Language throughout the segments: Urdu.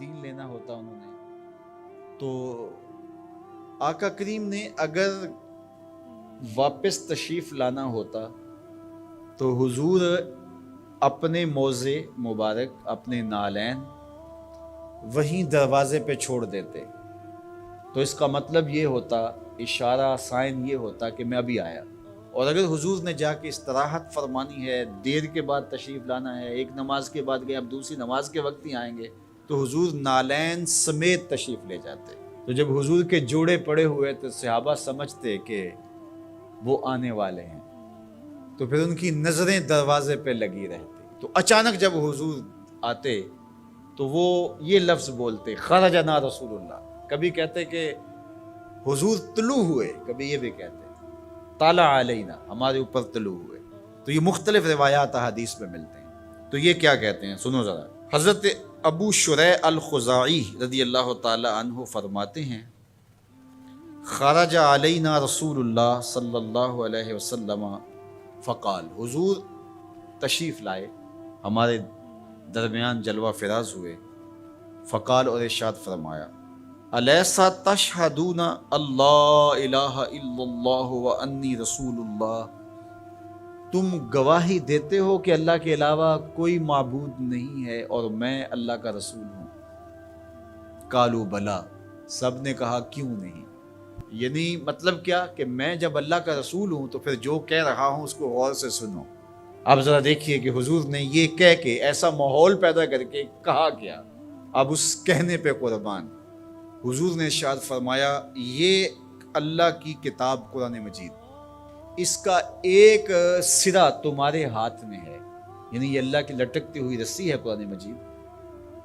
دین لینا ہوتا انہوں نے، تو آقا کریم نے اگر واپس تشریف لانا ہوتا تو حضور اپنے موزے مبارک، اپنے نالین وہیں دروازے پہ چھوڑ دیتے، تو اس کا مطلب یہ ہوتا، اشارہ سائن یہ ہوتا کہ میں ابھی آیا۔ اور اگر حضور نے جا کے استراحت فرمانی ہے، دیر کے بعد تشریف لانا ہے، ایک نماز کے بعد گئے، اب دوسری نماز کے وقت ہی آئیں گے، تو حضور نالین سمیت تشریف لے جاتے۔ تو جب حضور کے جوڑے پڑے ہوئے تو صحابہ سمجھتے کہ وہ آنے والے ہیں، تو پھر ان کی نظریں دروازے پہ لگی رہتی۔ تو اچانک جب حضور آتے تو وہ یہ لفظ بولتے، خرجنا رسول اللہ۔ کبھی کہتے کہ حضور طلوع ہوئے، کبھی یہ بھی کہتے طلع علینا، ہمارے اوپر طلوع ہوئے۔ تو یہ مختلف روایات حدیث میں ملتے ہیں۔ تو یہ کیا کہتے ہیں، سنو ذرا۔ حضرت ابو شریح الخزاعی رضی اللہ تعالی عنہ فرماتے ہیں، خرج علینا رسول اللہ صلی اللہ علیہ وسلم فقال، حضور تشریف لائے، ہمارے درمیان جلوہ فراز ہوئے، فقال، اور ارشاد فرمایا، الیسا تشہدون اللہ الہ الا اللہ وانی رسول اللہ، تم گواہی دیتے ہو کہ اللہ کے علاوہ کوئی معبود نہیں ہے اور میں اللہ کا رسول ہوں؟ قالوا بلا، سب نے کہا کیوں نہیں۔ یعنی مطلب کیا کہ میں جب اللہ کا رسول ہوں تو پھر جو کہہ رہا ہوں اس کو غور سے سنو۔ اب ذرا دیکھیے کہ حضور نے یہ کہہ کے ایسا ماحول پیدا کر کے کہا کیا، اب اس کہنے پہ قربان۔ حضور نے ارشاد فرمایا، یہ اللہ کی کتاب قرآن مجید، اس کا ایک سرا تمہارے ہاتھ میں ہے، یعنی یہ اللہ کی لٹکتی ہوئی رسی ہے قرآن مجید،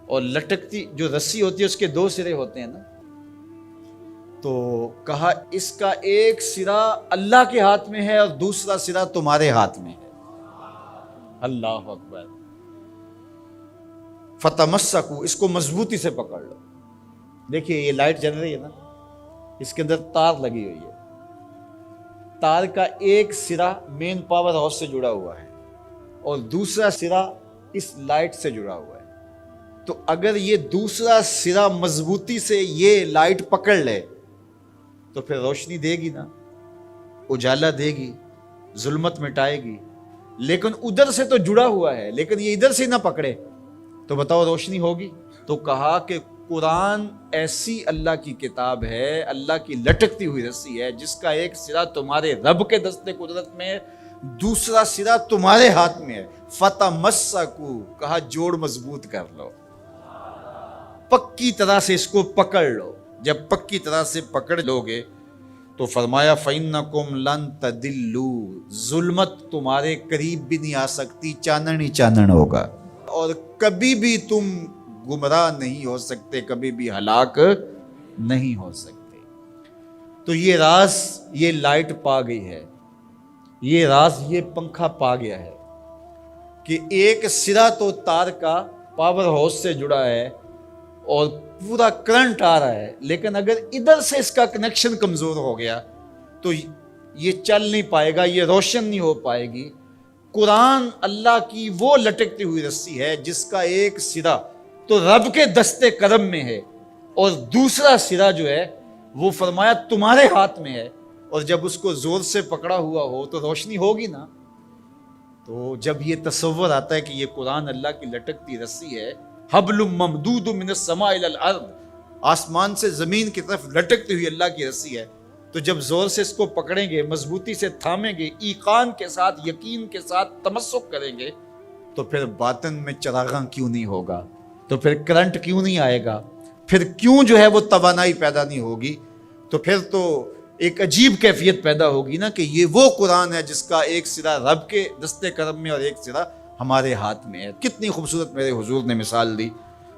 اور لٹکتی جو رسی ہوتی ہے اس کے دو سرے ہوتے ہیں نا، تو کہا اس کا ایک سرا اللہ کے ہاتھ میں ہے اور دوسرا سرا تمہارے ہاتھ میں ہے۔ اللہ اکبر۔ فتمسکو، اس کو مضبوطی سے پکڑ لو۔ دیکھیے یہ لائٹ جل رہی ہے نا، اس کے اندر تار لگی ہوئی ہے، تار کا ایک سرا مین پاور ہاؤس سے جڑا ہوا ہے اور دوسرا سرا اس لائٹ سے جڑا ہوا ہے۔ تو اگر یہ دوسرا سرا مضبوطی سے یہ لائٹ پکڑ لے تو پھر روشنی دے گی نا، اجالا دے گی، ظلمت مٹائے گی، لیکن ادھر سے تو جڑا ہوا ہے، لیکن یہ ادھر سے نہ پکڑے تو بتاؤ روشنی ہوگی؟ تو کہا کہ قرآن ایسی اللہ کی کتاب ہے، اللہ کی لٹکتی ہوئی رسی ہے، جس کا ایک سرا تمہارے رب کے دستے قدرت میں ہے، دوسرا سرا تمہارے ہاتھ میں ہے۔ فتمسکو، کہا جوڑ مضبوط کر لو، پکی طرح سے اس کو پکڑ لو۔ جب پکی طرح سے پکڑ لو گے تو فرمایا فَإِنَّكُمْ لَن تَدِلُّوا، ظلمت تمہارے قریب بھی نہیں آ سکتی، چانن ہی چانن ہوگا، اور کبھی بھی تم گمراہ نہیں ہو سکتے، کبھی بھی ہلاک نہیں ہو سکتے۔ تو یہ راز یہ لائٹ پا گئی ہے، یہ راز یہ پنکھا پا گیا ہے کہ ایک سرا تو تار کا پاور ہاؤس سے جڑا ہے اور پورا کرنٹ آ رہا ہے، لیکن اگر ادھر سے اس کا کنیکشن کمزور ہو گیا تو یہ چل نہیں پائے گا، یہ روشن نہیں ہو پائے گی۔ قرآن اللہ کی وہ لٹکتی ہوئی رسی ہے جس کا ایک سرا تو رب کے دستے کرم میں ہے اور دوسرا سرا جو ہے وہ فرمایا تمہارے ہاتھ میں ہے، اور جب اس کو زور سے پکڑا ہوا ہو تو روشنی ہوگی نا۔ تو جب یہ تصور آتا ہے کہ یہ قرآن اللہ کی لٹکتی رسی ہے، حبل ممدود من السماء الى الارض، آسمان سے زمین کی طرف لٹکتی ہوئی اللہ کی رسی ہے، تو جب زور سے اس کو پکڑیں گے، مضبوطی سے تھامیں گے، ایقان کے ساتھ، یقین کے ساتھ تمسک کریں گے، تو پھر باطن میں چراغاں کیوں نہیں ہوگا، تو پھر کرنٹ کیوں نہیں آئے گا، پھر کیوں جو ہے وہ توانائی پیدا نہیں ہوگی، تو پھر تو ایک عجیب کیفیت پیدا ہوگی نا کہ یہ وہ قرآن ہے جس کا ایک سرا رب کے دستے کرم میں اور ایک سرا ہمارے ہاتھ میں ہے۔ کتنی خوبصورت میرے حضور نے مثال دی۔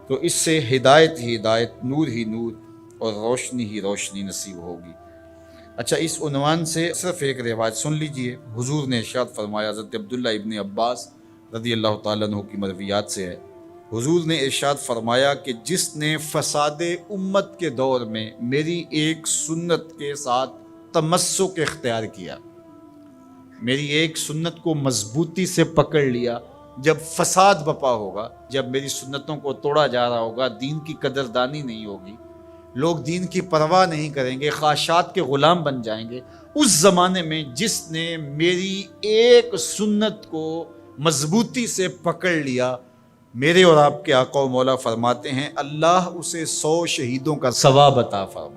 تو اس سے ہدایت ہی ہدایت، نور ہی نور اور روشنی ہی روشنی نصیب ہوگی۔ اچھا، اس عنوان سے صرف ایک روایت سن لیجئے۔ حضور نے ارشاد فرمایا، حضرت عبداللہ ابن عباس رضی اللہ تعالیٰ عنہ کی مرویات سے ہے، حضور نے ارشاد فرمایا کہ جس نے فساد امت کے دور میں میری ایک سنت کے ساتھ تمسک اختیار کیا، میری ایک سنت کو مضبوطی سے پکڑ لیا، جب فساد بپا ہوگا، جب میری سنتوں کو توڑا جا رہا ہوگا، دین کی قدردانی نہیں ہوگی، لوگ دین کی پرواہ نہیں کریں گے، خواہشات کے غلام بن جائیں گے، اس زمانے میں جس نے میری ایک سنت کو مضبوطی سے پکڑ لیا، میرے اور آپ کے آقا و مولا فرماتے ہیں اللہ اسے 100 شہیدوں کا ثواب عطا فرمائے۔